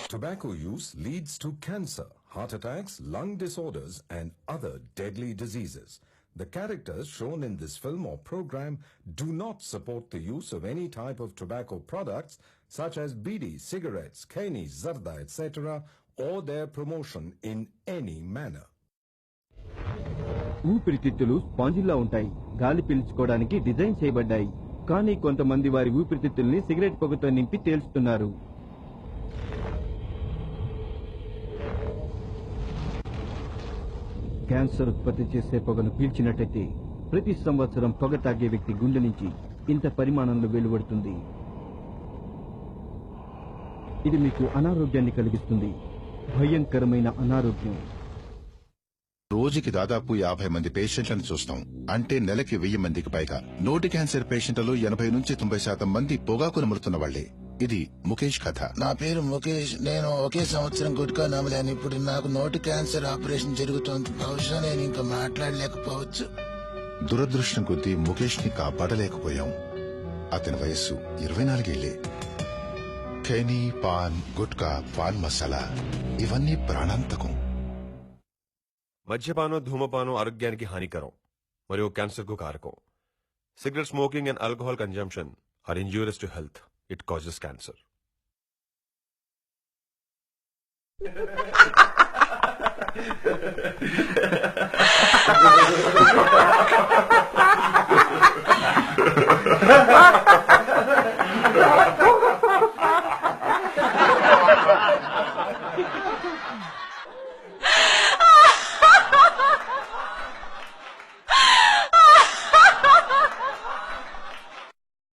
Tobacco use leads to cancer, heart attacks, lung disorders, and other deadly diseases. The characters shown in this film or program do not support the use of any type of tobacco products such as bidi, cigarettes, keni, zarda, etc., or their promotion in any manner. ఊపిరితిత్తులు spongilla ఉంటాయి. గాలి పీల్చుకోవడానికి design చేయబడ్డాయి. కానీ కొంతమంది వారి ఊపిరితిత్తుల్ని cigarette పొగతో నింపి తేల్చుతున్నారు. Cancer ఉత్పత్తి చేసే పొగను పీల్చినట్టయితే ప్రతి సంవత్సరం పొగ తాగే వ్యక్తి గుండె నుంచి ఇంత పరిమాణంలో వెలువడుతుంది. ఇది మీకు అనారోగ్యాన్ని కలిగిస్తుంది. భయంకరమైన అనారోగ్యం. రోజుకి దాదాపు 50 మంది పేషెంట్లను చూస్తాం. అంటే నెలకి 1000 మందికి పైగా. నోటి క్యాన్సర్ పేషెంట్లలో 80 నుంచి 90% మంది పొగాకు నములుతున్న వాళ్లే. ఇది ముఖేష్ కథ. నా పేరు ముఖేష్. నేను ఒకే సంవత్సరం గుట్కా నమలాను. ఇప్పుడు నాకు నోటి క్యాన్సర్ ఆపరేషన్ జరుగుతోంది. బహుశా నేను ఇంకా మాట్లాడలేకపోవచ్చు. దురదృష్టం కొద్దీ ముఖేష్ ని కాపాడలేకపోయాం. అతని వయస్సు 24 ఏళ్లే. ఖైనీ, పాన్, గుట్కా, పాన్ మసాలా ఇవన్నీ ప్రాణాంతకం. మద్యపానం, ధూమపానం ఆరోగ్యానికి హానికరం మరియు క్యాన్సర్ కు కారకం. Cigarette smoking and alcohol consumption are injurious to health. It causes cancer.